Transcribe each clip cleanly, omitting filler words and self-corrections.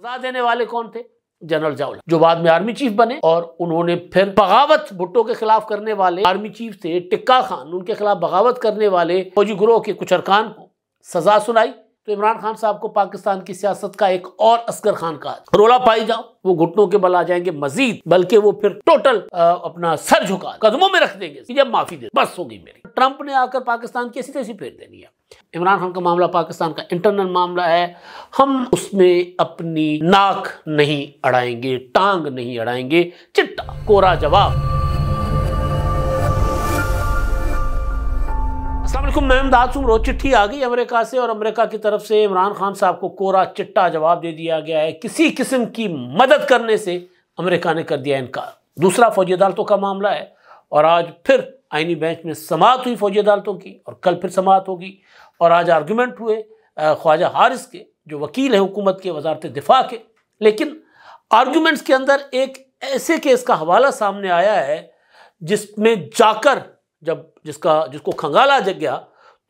सजा देने वाले कौन थे? जनरल जावला, जो बाद में आर्मी चीफ बने और उन्होंने फिर बगावत भुट्टो के खिलाफ करने वाले आर्मी चीफ थे टिक्का खान, उनके खिलाफ बगावत करने वाले फौजी गिरोह के कुछ अरकान को सजा सुनाई। तो इमरान खान साहब को पाकिस्तान की सियासत का एक और असगर खान का रोला पाई जाओ, वो घुटनों के बल आ जाएंगे मजीद, बल्कि वो फिर टोटल अपना सर झुका कदमों में रख देंगे जब माफी दे, बस होगी मेरी। ट्रंप ने आकर पाकिस्तान की ऐसी तैसी फेर देनी है। इमरान खान का मामला पाकिस्तान का इंटरनल मामला है, हम उसमें अपनी नाक नहीं अड़ाएंगे, टांग नहीं अड़ाएंगे, चिट्टा कोरा जवाब। मैं इमदाद रोज चिट्ठी आ गई अमेरिका से और अमेरिका की तरफ से इमरान खान साहब को कोरा चिट्टा जवाब दे दिया गया है। किसी किस्म की मदद करने से अमेरिका ने कर दिया इनकार। दूसरा फौजी अदालतों का मामला है और आज फिर आईनी बेंच में समाअत हुई फौजी अदालतों की और कल फिर समाअत होगी और आज आर्गूमेंट हुए ख्वाजा हारिस के, जो वकील है हुकूमत के, वजारत दिफा के। लेकिन आर्गूमेंट्स के अंदर एक ऐसे केस का हवाला सामने आया है जिसमें जाकर जब जिसको खंगाला जग गया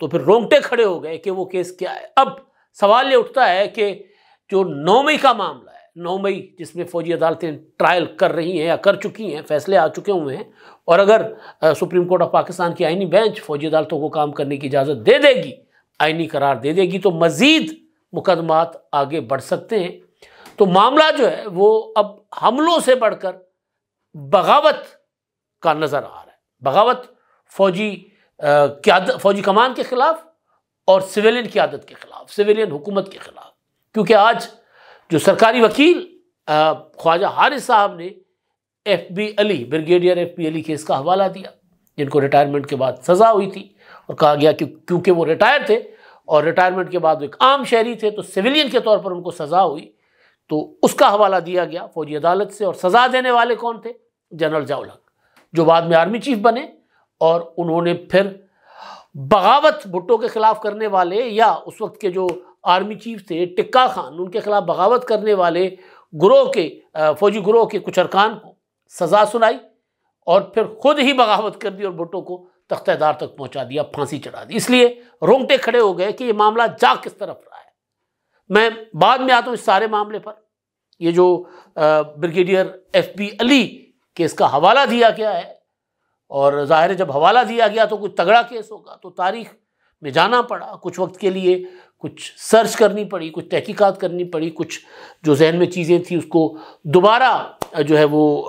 तो फिर रोंगटे खड़े हो गए कि वो केस क्या है। अब सवाल ये उठता है कि जो 9 मई का मामला है, 9 मई जिसमें फौजी अदालतें ट्रायल कर रही हैं या कर चुकी हैं, फैसले आ चुके हुए हैं, और अगर सुप्रीम कोर्ट ऑफ पाकिस्तान की आईनी बेंच फौजी अदालतों को काम करने की इजाज़त दे देगी, आईनी करार दे देगी, तो मज़ीद मुकदमात आगे बढ़ सकते हैं। तो मामला जो है वो अब हमलों से बढ़कर बगावत का नज़र आ रहा है। बगावत फौजी कमान के खिलाफ और सिविलियन क़यादत के खिलाफ, सिविलियन हुकूमत के खिलाफ। क्योंकि आज जो सरकारी वकील ख्वाजा हारिस साहब ने FB Ali, brigadier FB Ali case का हवाला दिया, जिनको रिटायरमेंट के बाद सज़ा हुई थी और कहा गया कि क्योंकि वो रिटायर थे और रिटायरमेंट के बाद वो एक आम शहरी थे तो सिविलियन के तौर पर उनको सज़ा हुई, तो उसका हवाला दिया गया फौजी अदालत से। और सज़ा देने वाले कौन थे? जनरल जावला, जो बाद में आर्मी चीफ बने और उन्होंने फिर बगावत भुट्टो के खिलाफ करने वाले या उस वक्त के जो आर्मी चीफ थे टिक्का खान, उनके खिलाफ बगावत करने वाले गिरोह के फौजी गिरोह के कुछ अरकान को सज़ा सुनाई और फिर खुद ही बगावत कर दी और भुट्टो को तख्तेदार तक पहुंचा दिया, फांसी चढ़ा दी। इसलिए रोंगटे खड़े हो गए कि ये मामला जा किस तरफ रहा है। मैं बाद में आता हूँ इस सारे मामले पर। ये जो ब्रिगेडियर FB अली केस का हवाला दिया गया है, और ज़ाहिर है जब हवाला दिया गया तो कुछ तगड़ा केस होगा, तो तारीख में जाना पड़ा, कुछ वक्त के लिए कुछ सर्च करनी पड़ी, कुछ तहकीकात करनी पड़ी, कुछ जो जहन में चीज़ें थी उसको दोबारा जो है वो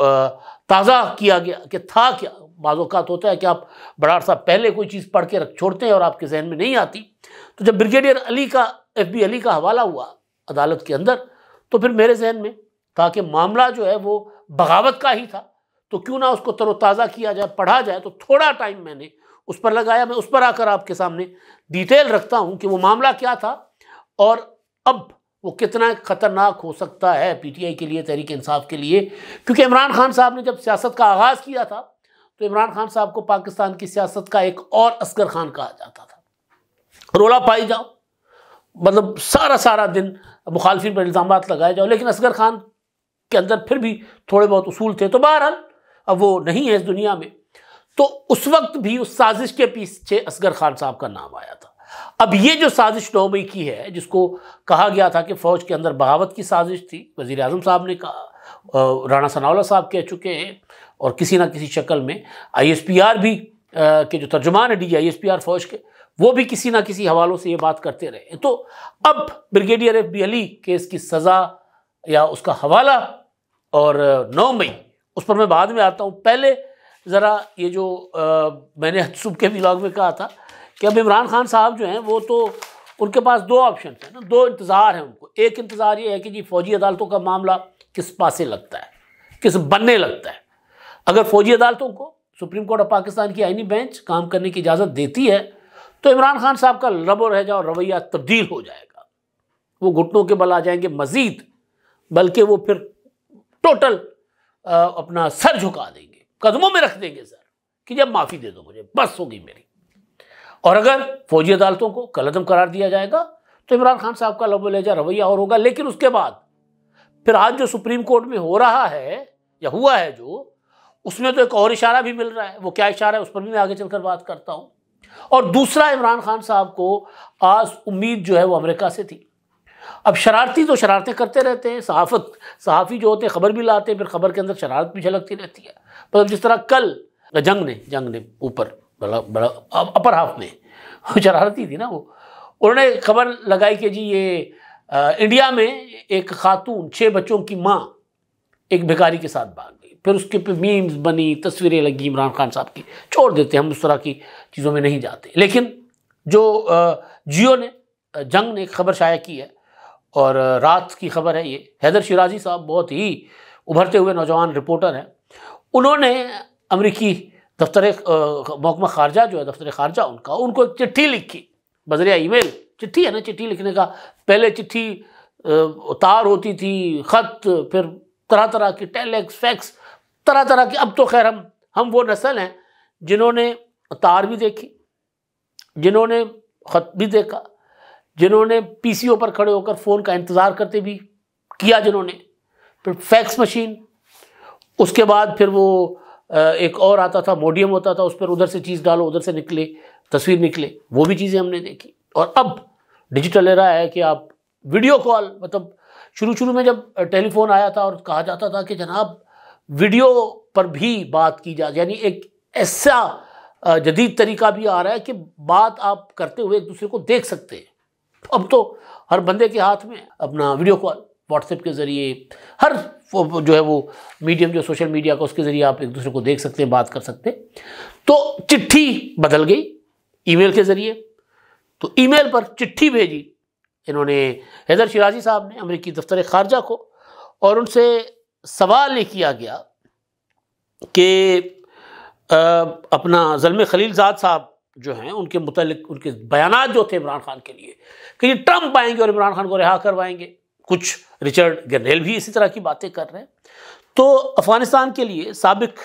ताज़ा किया गया कि था क्या। बाज़ औक़ात होता है कि आप बड़ा अरसा पहले कोई चीज़ पढ़ के रख छोड़ते हैं और आपके जहन में नहीं आती। तो जब ब्रिगेडियर अली का FB अली का हवाला हुआ अदालत के अंदर, तो फिर मेरे जहन में था कि मामला जो है वो बगावत का ही था, तो क्यों ना उसको तरोताज़ा किया जाए, पढ़ा जाए। तो थोड़ा टाइम मैंने उस पर लगाया। मैं उस पर आकर आपके सामने डिटेल रखता हूं कि वो मामला क्या था और अब वो कितना ख़तरनाक हो सकता है PTI के लिए, तहरीक इंसाफ के लिए। क्योंकि इमरान खान साहब ने जब सियासत का आगाज़ किया था तो इमरान खान साहब को पाकिस्तान की सियासत का एक और असगर खान कहा जाता था। रोला पाई जाओ, मतलब सारा दिन मुखालफिन पर इल्ज़ाम लगाए जाओ, लेकिन असगर खान के अंदर फिर भी थोड़े बहुत उसूल थे। तो बहरहाल अब वो नहीं है इस दुनिया में, तो उस वक्त भी उस साजिश के पीछे असगर खान साहब का नाम आया था। अब ये जो साजिश 9 मई की है, जिसको कहा गया था कि फ़ौज के अंदर बगावत की साजिश थी, वज़ीर आज़म साहब ने कहा, राणा सनाउल्लाह साहब कह चुके हैं, और किसी ना किसी शक्ल में ISPR भी के जो तर्जुमान है DG ISPR फ़ौज के, वो भी किसी ना किसी हवालों से ये बात करते रहे। तो अब ब्रिगेडियर FB अली केस की सज़ा या उसका हवाला और 9 मई, उस पर मैं बाद में आता हूँ। पहले ज़रा ये जो मैंने सुबह के व्लॉग में कहा था कि अब इमरान खान साहब जो हैं वो तो उनके पास 2 ऑप्शन हैं ना, 2 इंतज़ार हैं उनको। एक इंतज़ार ये है कि जी फौजी अदालतों का मामला किस पासे लगता है, किस बनने लगता है। अगर फौजी अदालतों को सुप्रीम कोर्ट ऑफ पाकिस्तान की आईनी बेंच काम करने की इजाज़त देती है तो इमरान खान साहब का लबो रह जाओ रवैया तब्दील हो जाएगा, वो घुटनों के बल आ जाएंगे मज़ीद, बल्कि वो फिर टोटल अपना सर झुका देंगे, कदमों में रख देंगे सर कि जब माफ़ी दे दो मुझे, बस होगी मेरी। और अगर फौजी अदालतों को कलअदम करार दिया जाएगा तो इमरान खान साहब का लबो लहजा रवैया और होगा। लेकिन उसके बाद फिर आज जो सुप्रीम कोर्ट में हो रहा है या हुआ है जो, उसमें तो एक और इशारा भी मिल रहा है। वो क्या इशारा है उस पर भी मैं आगे चलकर बात करता हूँ। और दूसरा, इमरान खान साहब को आज उम्मीद जो है वो अमेरिका से थी। अब शरारती तो शरारतें करते रहते हैं, सहाफ़ी जो होते हैं खबर भी लाते हैं, फिर खबर के अंदर शरारत भी झलकती रहती है। मतलब जिस तरह कल जंग ने ऊपर बड़ा अपर हाफ में शरारती थी ना, वो उन्होंने खबर लगाई कि जी ये इंडिया में एक खातून 6 बच्चों की माँ एक भिखारी के साथ भाग गई, फिर उसके पे मीम्स बनी, तस्वीरें लगी इमरान खान साहब की। छोड़ देते हम उस तरह की चीज़ों में नहीं जाते, लेकिन जो जियो ने जंग ने एक खबर शाया की है और रात की खबर है, ये हैदर शिराजी साहब बहुत ही उभरते हुए नौजवान रिपोर्टर हैं, उन्होंने अमरीकी दफ्तर महकमा खारजा जो है, दफ्तर खारजा उनको एक चिट्ठी लिखी बजरिया ईमेल। चिट्ठी है ना, चिट्ठी लिखने का पहले चिट्ठी तार होती थी, ख़त, फिर तरह तरह की टेलेक्स, फैक्स, तरह तरह की। अब तो खैर हम वो नस्ल हैं जिन्होंने तार भी देखी, जिन्होंने ख़त भी देखा, जिन्होंने पीसीओ पर खड़े होकर फ़ोन का इंतज़ार करते भी किया, जिन्होंने फिर फैक्स मशीन, उसके बाद फिर वो एक और आता था, मोडियम होता था, उस पर उधर से चीज़ डालो, उधर से निकले तस्वीर निकले, वो भी चीज़ें हमने देखी। और अब डिजिटल एरा है कि आप वीडियो कॉल, मतलब शुरू में जब टेलीफोन आया था और कहा जाता था कि जनाब वीडियो पर भी बात की जा, यानी एक ऐसा जदीद तरीका भी आ रहा है कि बात आप करते हुए एक दूसरे को देख सकते हैं। अब तो हर बंदे के हाथ में अपना वीडियो कॉल, व्हाट्सएप के ज़रिए, हर जो है वो मीडियम जो सोशल मीडिया का, उसके ज़रिए आप एक दूसरे को देख सकते हैं, बात कर सकते हैं। तो चिट्ठी बदल गई ईमेल के ज़रिए, तो ईमेल पर चिट्ठी भेजी इन्होंने हैदर शिराजी साहब ने अमेरिकी दफ्तर खारजा को, और उनसे सवाल ये किया गया कि अपना ज़ल्मे खलीलज़ाद साहब जो हैं उनके मुतालिक उनके बयानात जो थे इमरान खान के लिए कि ये ट्रंप आएंगे और इमरान खान को रिहा करवाएंगे। कुछ रिचर्ड गर्नेल भी इसी तरह की बातें कर रहे हैं। तो अफ़गानिस्तान के लिए साबिक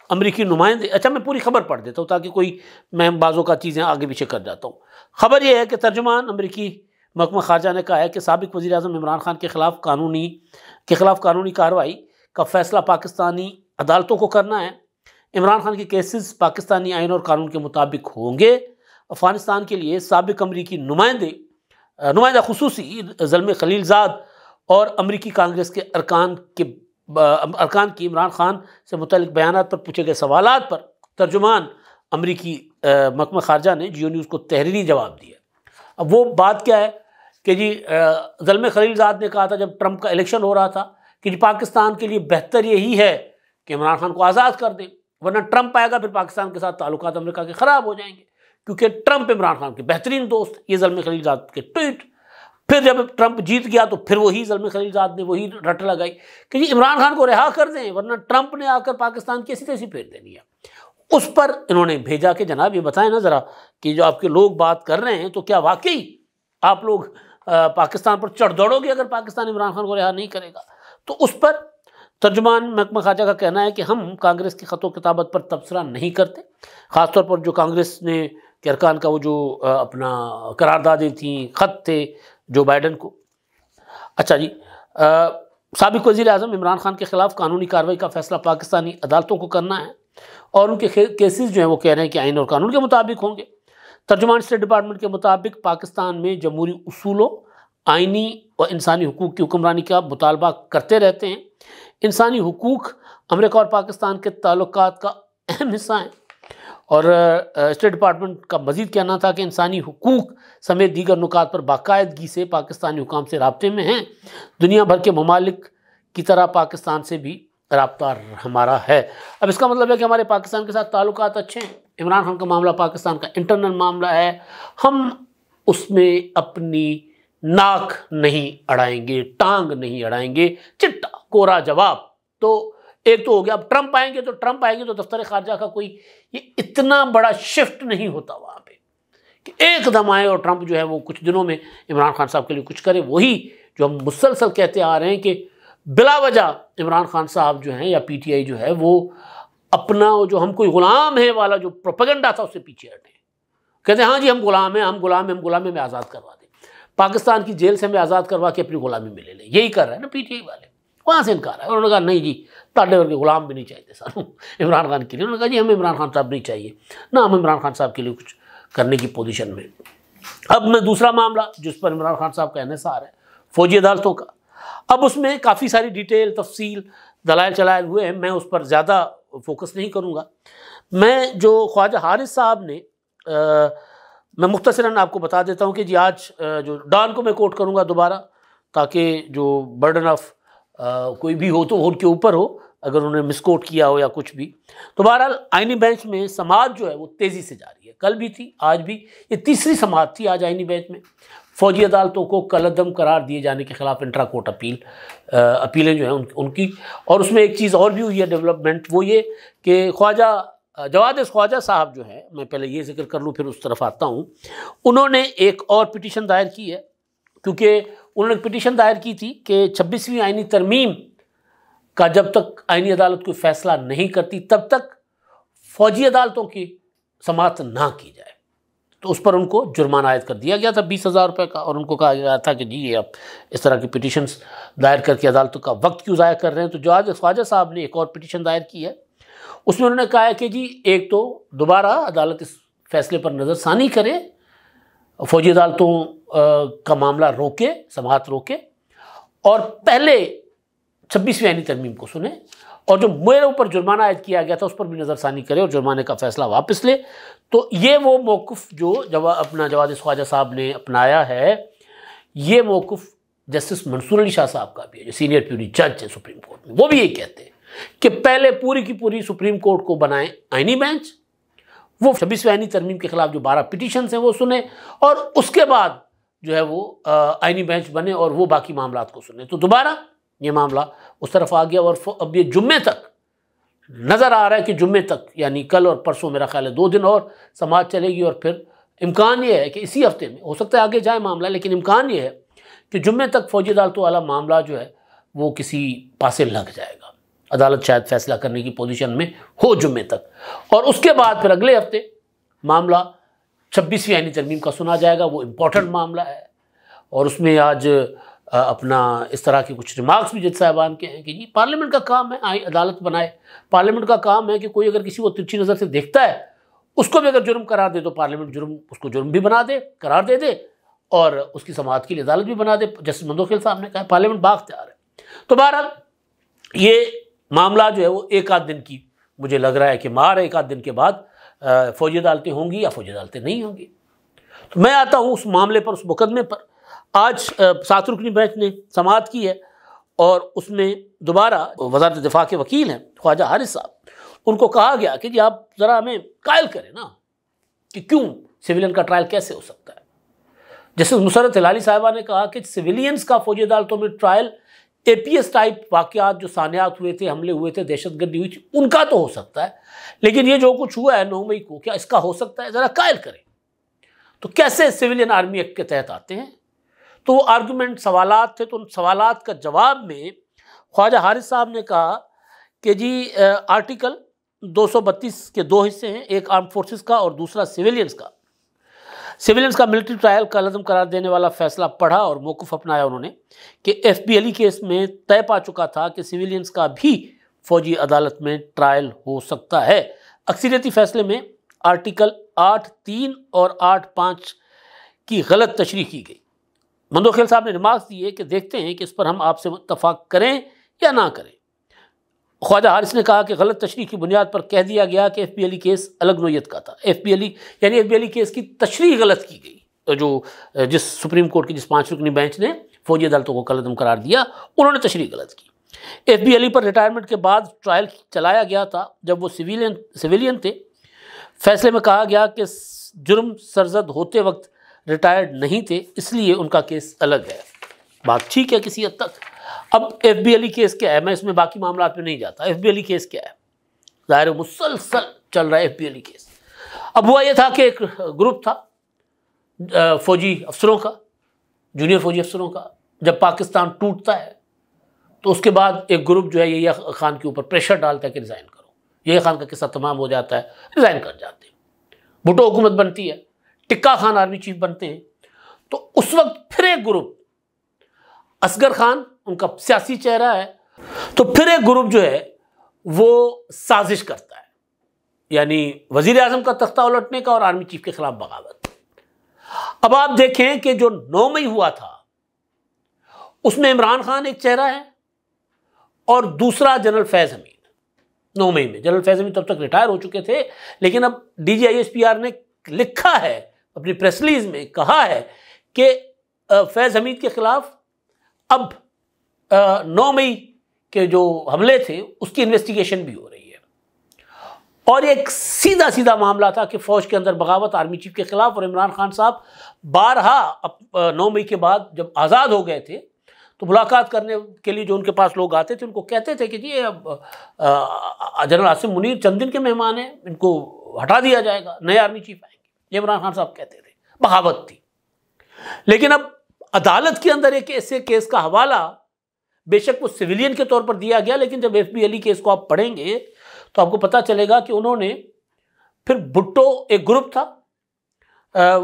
अमरीकी नुमाइंदे, अच्छा मैं पूरी खबर पढ़ देता हूँ ताकि कोई, मैं बाज़ों का चीज़ें आगे पीछे कर जाता हूँ। खबर यह है कि तर्जुमान अमरीकी महकमा खारजा ने कहा है कि साबिक वज़ीर आज़म इमरान खान के ख़िलाफ़ कानूनी कार्रवाई का फ़ैसला पाकिस्तानी अदालतों को करना है। इमरान खान के केसेस पाकिस्तानी आइन और कानून के मुताबिक होंगे। अफ़गानिस्तान के लिए साबिक अमरीकी नुमाइंदा खुसूसी ज़ल्मे खलीलज़ाद और अमरीकी कांग्रेस के अरकान की इमरान खान से मुतालिक बयानात पर पूछे गए सवालात पर तर्जुमान अमरीकी महकमा खारजा ने जियो न्यूज़ को तहरीरी जवाब दिया। अब वो बात क्या है कि जी ज़ल्मे खलीलज़ाद ने कहा था जब ट्रंप का इलेक्शन हो रहा था कि जी पाकिस्तान के लिए बेहतर यही है कि इमरान खान को आज़ाद कर दें, वरना ट्रंप आएगा फिर पाकिस्तान के साथ ताल्लुकात अमेरिका के ख़राब हो जाएंगे, क्योंकि ट्रंप इमरान खान के बेहतरीन दोस्त। ये ज़ल्मे खलीलज़ाद के ट्वीट। फिर जब ट्रंप जीत गया तो फिर वही ज़ल्मे खलीलज़ाद ने वही रट लगाई कि जी इमरान खान को रिहा कर दें, वरना ट्रंप ने आकर पाकिस्तान की ऐसी तैसी फेर देनी है। उस पर इन्होंने भेजा कि जनाब ये बताएं ना ज़रा कि जो आपके लोग बात कर रहे हैं तो क्या वाकई आप लोग पाकिस्तान पर चढ़ दौड़ोगे अगर पाकिस्तान इमरान खान को रिहा नहीं करेगा। तो उस पर तर्जुमान महकमा खारजा का कहना है कि हम कांग्रेस की ख़तो किताबत पर तबसरा नहीं करते, ख़ासतौर पर जो कांग्रेस ने के अरकान का वो जो अपना करारदादें थी, ख़त थे जो बाइडन को। अच्छा जी, साबिक़ वज़ीर आज़म इमरान खान के ख़िलाफ़ कानूनी कार्रवाई का फ़ैसला पाकिस्तानी अदालतों को करना है और उनके केसेस जो हैं वो कह रहे हैं कि आइन और कानून के मुताबिक होंगे। तर्जुमान स्टेट डिपार्टमेंट के मुताबिक पाकिस्तान में जमहूरी उसूलों, आइनी और इंसानी हुकूक की हुक्मरानी का मुतालबा करते रहते हैं। इंसानी हुकूक अमेरिका और पाकिस्तान के ताल्लुकात का अहम हिस्सा हैं। और स्टेट डिपार्टमेंट का मजीद कहना था कि इंसानी हुकूक समेत दीगर नुकात पर बाकायदगी से पाकिस्तानी हुकाम से राब्ते में हैं। दुनिया भर के ममालिक की तरह पाकिस्तान से भी राब्ता हमारा है। अब इसका मतलब है कि हमारे पाकिस्तान के साथ ताल्लुकात अच्छे हैं। इमरान खान का मामला पाकिस्तान का इंटरनल मामला है, हम उसमें अपनी नाक नहीं अड़ाएंगे, टांग नहीं अड़ाएंगे। चिट्टा कोरा जवाब। तो एक तो हो गया। अब ट्रंप आएंगे तो दफ्तर खारजा का कोई ये इतना बड़ा शिफ्ट नहीं होता वहाँ पे कि एकदम आए और ट्रंप जो है वो कुछ दिनों में इमरान खान साहब के लिए कुछ करे। वही जो हम मुसलसल कहते आ रहे हैं कि बिला वजह इमरान खान साहब जो हैं या पीटीआई जो है वो अपना जो हम कोई गुलाम है वाला जो प्रोपेगेंडा था उससे पीछे हटे। कहते हैं हाँ जी हम गुलाम हैं, हम गुलाम में आज़ाद करवा दें, पाकिस्तान की जेल से हमें आज़ाद करवा के अपनी गुलामी में ले लें। यही कर रहे हैं ना पीटीआई वाले। वहाँ से इनकार है। उन्होंने कहा नहीं जी ताड़े वर्ग के गुलाम भी नहीं चाहिए सानू इमरान खान के लिए। उन्होंने कहा जी हमें इमरान खान साहब नहीं चाहिए ना, हम इमरान खान साहब के लिए कुछ करने की पोजीशन में। अब मैं दूसरा मामला जिस पर इमरान खान साहब का इन्हिसार है फौजी अदालतों का। अब उसमें काफ़ी सारी डिटेल, तफसील, दलाइल चलाइल हुए हैं, मैं उस पर ज़्यादा फोकस नहीं करूँगा। मैं जो ख्वाजा हारिस साहब ने मैं मुख्तसरन आपको बता देता हूँ कि जी आज जो डॉन को मैं कोट करूँगा दोबारा, ताकि जो बर्डन ऑफ कोई भी हो तो उनके ऊपर हो अगर उन्होंने मिसकोट किया हो या कुछ भी। तो बहरहाल आइनी बेंच में समाअत जो है वो तेज़ी से जारी है, कल भी थी, आज भी। ये तीसरी समाअत थी आज आइनी बेंच में। फौजी अदालतों को कलअदम करार दिए जाने के खिलाफ इंट्रा कोर्ट अपीलें जो हैं उनकी। और उसमें एक चीज़ और भी हुई है डेवलपमेंट, वो ये कि ख्वाजा जवाद ख्वाजा साहब जो हैं, मैं पहले ये जिक्र कर लूँ फिर उस तरफ आता हूँ, उन्होंने एक और पिटीशन दायर की है, क्योंकि उन्होंने पिटीशन दायर की थी कि 26वीं आइनी तरमीम का जब तक आइनी अदालत कोई फैसला नहीं करती तब तक फौजी अदालतों की समाअत ना की जाए। तो उस पर उनको जुर्माना आयद कर दिया गया था 20,000 रुपये का, और उनको कहा गया था कि जी ये आप इस तरह की पिटीशंस दायर करके अदालतों का वक्त क्यों ज़ाया कर रहे हैं। तो जवाद ख्वाजा साहब ने एक और पिटीशन दायर की है, उसमें उन्होंने कहा है कि जी एक तो दोबारा अदालत इस फैसले पर नज़रसानी करे, फौजी अदालतों का मामला रोके, समाअत रोके, और पहले 26वीं आइनी तरमीम को सुने, और जो मेरे ऊपर जुर्माना आयद किया गया था उस पर भी नज़रसानी करे और जुर्माने का फैसला वापस ले। तो ये वो मौक़िफ़ जो जवाद ख्वाजा साहब ने अपनाया है, ये मौक़िफ़ जस्टिस मंसूर अली शाह साहब का भी है, जो सीनियर प्यूरी जज है सुप्रीम कोर्ट में। वो भी ये कहते हैं कि पहले पूरी की पूरी सुप्रीम कोर्ट को बनाए आइनी बेंच, वो 26वीं आइनी तरमीम के खिलाफ जो 12 पिटीशन हैं वो सुने, और उसके बाद जो है वो आइनी बेंच बने और वो बाकी मामला को सुने। तो दोबारा ये मामला उस तरफ आ गया, और अब ये जुम्मे तक नज़र आ रहा है कि जुम्मे तक, यानी कल और परसों मेरा ख्याल है 2 दिन और समाअत चलेगी, और फिर इम्कान ये है कि इसी हफ्ते में, हो सकता है आगे जाए मामला, लेकिन इम्कान ये है कि जुम्मे तक फौजी अदालतों वाला मामला जो है वो किसी पासे लग जाएगा, अदालत शायद फैसला करने की पोजीशन में हो जुम्मे तक, और उसके बाद फिर अगले हफ्ते मामला 26वीं आइनी तरमीम का सुना जाएगा। वो इम्पोर्टेंट मामला है, और उसमें आज अपना इस तरह के कुछ रिमार्क्स भी जज साहबान के हैं कि जी पार्लियामेंट का काम है अदालत बनाए, पार्लियामेंट का काम है कि कोई अगर किसी को तिरछी नज़र से देखता है उसको भी अगर जुर्म करार दे तो पार्लियामेंट उसको जुर्म भी बना दे, करार दे दे, और उसकी समाअत के लिए अदालत भी बना दे। जस्टिस मंदोखिल साहब ने कहा पार्लियामेंट बाख्तियार है। तो बहरहाल ये मामला जो है वो एक आध दिन की, मुझे लग रहा है कि मार एक आध दिन के बाद फौजी अदालतें होंगी या फौजी अदालतें नहीं होंगी। तो मैं आता हूँ उस मामले पर, उस मुकदमे पर। आज 7 रुकनी बेंच ने समाअत की है, और उसमें दोबारा वज़ारत दिफा के वकील हैं ख्वाजा हारिस साहब, उनको कहा गया कि जी आप ज़रा हमें कायल करें ना कि क्यों सिविलियन का ट्रायल कैसे हो सकता है। जैसे मुसर्रत हिलाली साहिबा ने कहा कि सिविलियंस का फौजी अदालतों में ट्रायल APS टाइप वाक़यात जो सानियात हुए थे, हमले हुए थे, दहशतगर्दी हुई थी, उनका तो हो सकता है, लेकिन ये जो कुछ हुआ है 9 मई को, क्या इसका हो सकता है? ज़रा कायल करें। तो कैसे सिविलियन आर्मी एक्ट के तहत आते हैं? तो वो आर्गूमेंट, सवालात थे, तो उन सवालात का जवाब में ख्वाजा हारिस साहब ने कहा कि जी आर्टिकल 232 के 2 हिस्से हैं, एक आर्म फोर्सेस का और दूसरा सिविलियंस का। सिविलियंस का मिलिट्री ट्रायल का लज़म करार देने वाला फैसला पढ़ा और मौक़िफ़ अपनाया उन्होंने कि FB अली केस में तय पा चुका था कि सिविलियंस का भी फौजी अदालत में ट्रायल हो सकता है। अक्सरियती फैसले में आर्टिकल 8(3) और 8(5) की गलत तशरीह की गई। मंदोखिल साहब ने रिमार्क्स दिए कि देखते हैं कि इस पर हम आपसे इत्तफाक करें या ना करें। ख्वाजा हारिस ने कहा कि गलत तशरीह की बुनियाद पर कह दिया गया कि FB अली केस अलग नोयत का था। FB अली केस की तशरीह गलत की गई। जो जिस सुप्रीम कोर्ट की जिस 5 रुकनी बेंच ने फौजी अदालतों को कलअदम करार दिया, उन्होंने तशरीह गलत की। FB अली पर रिटायरमेंट के बाद ट्रायल चलाया गया था जब वो सिविलियन थे। फैसले में कहा गया कि जुर्म सरजद होते वक्त रिटायर्ड नहीं थे, इसलिए उनका केस अलग है। बात ठीक है किसी हद तक। अब FB अली केस क्या है, मैं इसमें बाकी मामला में नहीं जाता। FB अली केस क्या है, ज़ाहिर मुसलसल चल रहा है FB अली केस। अब हुआ ये था कि एक ग्रुप था फौजी अफसरों का, जूनियर फौजी अफसरों का। जब पाकिस्तान टूटता है तो उसके बाद एक ग्रुप जो है यहिया खान के ऊपर प्रेशर डालता है कि रिज़ाइन करो। यहिया खान का किस्सा तमाम हो जाता है, रिज़ाइन कर जाते हैं। भुट्टो हुकूमत बनती है, टिक्का खान आर्मी चीफ बनते हैं। तो उस वक्त फिर एक ग्रुप, असगर खान उनका सियासी चेहरा है, तो फिर एक ग्रुप जो है वो साजिश करता है, यानी वजीर आजम का तख्ता उलटने का और आर्मी चीफ के खिलाफ बगावत। अब आप देखें कि जो 9 मई हुआ था उसमें इमरान खान एक चेहरा है और दूसरा जनरल फैज हमीद। 9 मई में जनरल फैज हमीद तब तक रिटायर हो चुके थे, लेकिन अब DGISPR ने लिखा है, अपनी प्रेस रिलीज में कहा है कि फैज हमीद के खिलाफ अब 9 मई के जो हमले थे उसकी इन्वेस्टिगेशन भी हो रही है। और एक सीधा सीधा मामला था कि फौज के अंदर बगावत आर्मी चीफ के खिलाफ, और इमरान खान साहब बारहा 9 मई के बाद जब आज़ाद हो गए थे तो मुलाकात करने के लिए जो उनके पास लोग आते थे उनको कहते थे कि जी जनरल आसिम मुनीर चंद दिन के मेहमान हैं, इनको हटा दिया जाएगा, नए आर्मी चीफ आएंगे, ये इमरान खान साहब कहते थे। बगावत थी। लेकिन अब अदालत के अंदर एक ऐसे केस का हवाला, बेशक वो सिविलियन के तौर पर दिया गया, लेकिन जब FB अली केस को आप पढ़ेंगे तो आपको पता चलेगा कि उन्होंने फिर भुट्टो, एक ग्रुप था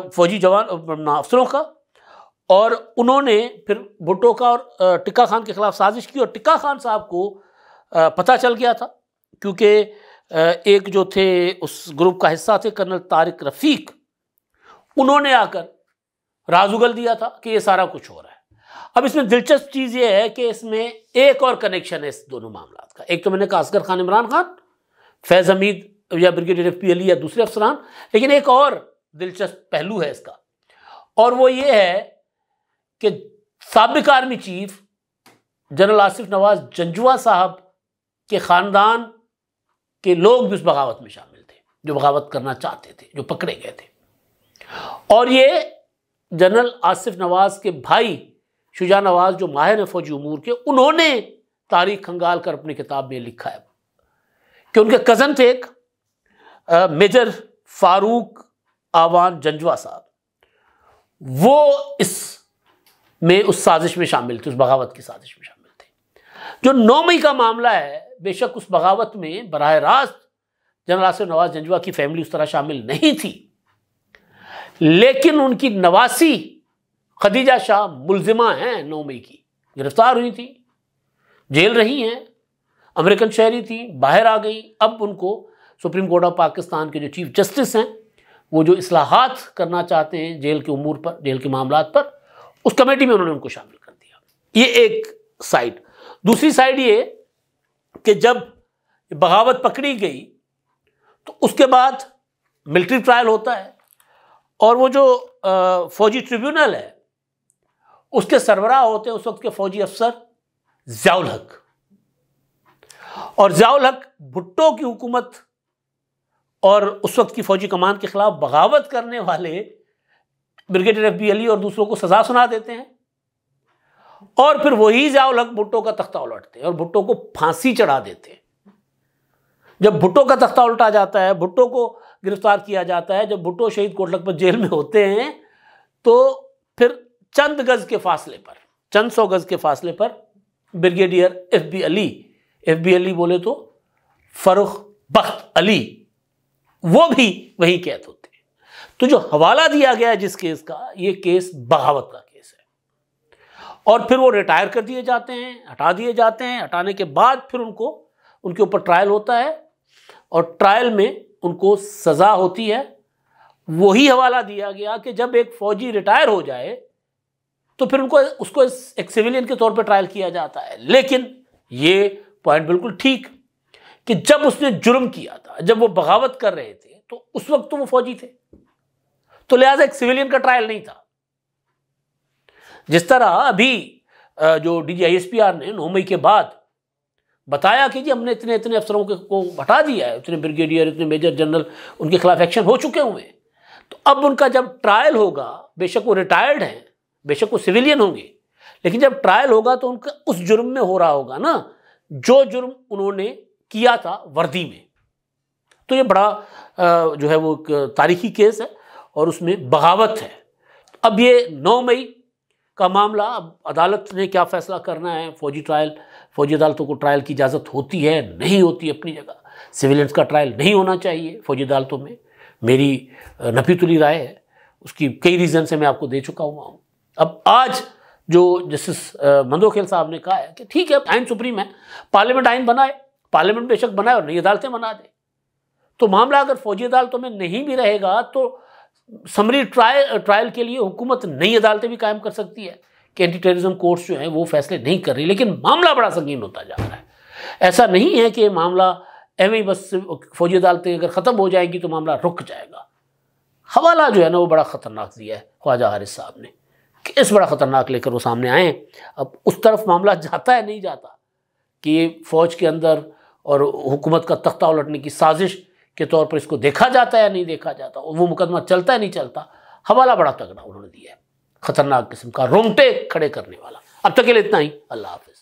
फौजी जवान अफसरों का, और उन्होंने फिर भुट्टो का और टिक्का खान के खिलाफ साजिश की। और टिक्का खान साहब को पता चल गया था, क्योंकि एक जो थे उस ग्रुप का हिस्सा थे कर्नल तारिक रफीक, उन्होंने आकर राज उगल दिया था कि ये सारा कुछ हो रहा है। अब इसमें दिलचस्प चीज़ ये है कि इसमें एक और कनेक्शन है इस दोनों मामलों का। एक तो मैंने कहा असगर खान इमरान खान, फैज हमीद या ब्रिगेडियर FB अली या दूसरे अफसरान, लेकिन एक और दिलचस्प पहलू है इसका, और वो ये है कि साबिक army chief general Asif Nawaz Janjua साहब के ख़ानदान के लोग भी उस बगावत में शामिल थे, जो बगावत करना चाहते थे, जो पकड़े गए थे। और ये जनरल आसिफ नवाज के भाई शुजा नवाज, जो माहिर हैं फौजी उमूर के, उन्होंने तारीख खंगाल कर अपनी किताब में लिखा है कि उनके कज़न थे एक मेजर फारूक आवान जंजुआ साहब, वो उस साजिश में शामिल थे, उस बगावत की साजिश में शामिल थे। जो 9 मई का मामला है, बेशक उस बगावत में बराह रास्त जनरल आसिफ नवाज जंजुआ की फैमिली उस तरह शामिल नहीं थी, लेकिन उनकी नवासी खदीजा शाह मुलजिमा हैं 9 मई की, गिरफ्तार हुई थी, जेल रही हैं, अमेरिकन शहरी थी, बाहर आ गई। अब उनको सुप्रीम कोर्ट ऑफ पाकिस्तान के जो चीफ जस्टिस हैं, वो जो इस्लाहात करना चाहते हैं जेल के उमूर पर, जेल के मामलात पर, उस कमेटी में उन्होंने उनको शामिल कर दिया। ये एक साइड। दूसरी साइड ये कि जब बगावत पकड़ी गई तो उसके बाद मिलिट्री ट्रायल होता है, और वो जो फौजी ट्रिब्यूनल है उसके सरबराह होते हैं उस वक्त के फौजी अफसर ज़ियाउल हक। और ज़ियाउल हक भुट्टो की हुकूमत और उस वक्त की फौजी कमान के खिलाफ बगावत करने वाले ब्रिगेडियर FB अली और दूसरों को सजा सुना देते हैं, और फिर वही ज़ियाउल हक भुट्टो का तख्ता उलटते हैं और भुट्टो को फांसी चढ़ा देते हैं। जब भुट्टो का तख्ता उल्टा जाता है, भुट्टो को गिरफ्तार किया जाता है, जब भुट्टो शहीद कोट लखपत जेल में होते हैं, तो फिर चंद गज के फासले पर, चंद सौ गज के फासले पर ब्रिगेडियर FB अली बोले तो फरुख बख्त अली, वो भी वही कैद होते हैं। तो जो हवाला दिया गया है जिस केस का, ये केस बगावत का केस है। और फिर वो रिटायर कर दिए जाते हैं, हटा दिए जाते हैं। हटाने के बाद फिर उनके ऊपर ट्रायल होता है, और ट्रायल में उनको सज़ा होती है। वही हवाला दिया गया कि जब एक फौजी रिटायर हो जाए तो फिर उसको एक सिविलियन के तौर पर ट्रायल किया जाता है। लेकिन ये पॉइंट बिल्कुल ठीक कि जब उसने जुर्म किया था, जब वो बगावत कर रहे थे, तो उस वक्त तो वो फौजी थे, तो लिहाजा एक सिविलियन का ट्रायल नहीं था। जिस तरह अभी जो DGISPR ने 9 मई के बाद बताया कि जी हमने इतने इतने अफसरों को हटा दिया है, इतने ब्रिगेडियर, इतने मेजर जनरल उनके खिलाफ एक्शन हो चुके हुए हैं, तो अब उनका जब ट्रायल होगा, बेशक वो रिटायर्ड हैं, बेशक वो सिविलियन होंगे, लेकिन जब ट्रायल होगा तो उनका उस जुर्म में हो रहा होगा ना जो जुर्म उन्होंने किया था वर्दी में। तो ये बड़ा जो है वो एक तारीखी केस है और उसमें बगावत है। अब ये 9 मई का मामला, अब अदालत ने क्या फैसला करना है। फौजी अदालतों को ट्रायल की इजाज़त होती है, नहीं होती अपनी जगह। सिविलियंस का ट्रायल नहीं होना चाहिए फौजी अदालतों में, मेरी नफीतुली राय है। उसकी कई रीज़न से मैं आपको दे चुका हुआ हूँ। अब आज जो जस्टिस मंदोखेल साहब ने कहा है कि ठीक है, आइन सुप्रीम है, पार्लियामेंट आइन बनाए, पार्लियामेंट बेशक बनाए और नई अदालतें बना दे, तो मामला अगर फौजी अदालतों में नहीं भी रहेगा तो समरी ट्रायल के लिए हुकूमत नई अदालतें भी कायम कर सकती है कि एंटी टेररिज्म कोर्ट्स जो हैं वो फैसले नहीं कर रही, लेकिन मामला बड़ा संगीन होता जा रहा है। ऐसा नहीं है कि मामला एवं ही बस फौजी अदालतें अगर ख़त्म हो जाएंगी तो मामला रुक जाएगा। हवाला जो है ना वो बड़ा ख़तरनाक दिया है ख्वाजा हारिस साहब ने, केस बड़ा ख़तरनाक लेकर वो सामने आए। अब उस तरफ मामला जाता है नहीं जाता कि फ़ौज के अंदर और हुकूमत का तख्ता उलटने की साजिश के तौर पर इसको देखा जाता है या नहीं देखा जाता, वो मुकदमा चलता है नहीं चलता। हवाला बड़ा तगड़ा उन्होंने दिया है, ख़तरनाक किस्म का, रोंगटे खड़े करने वाला। अब तक के लिए इतना ही। अल्लाह हाफ़िज़।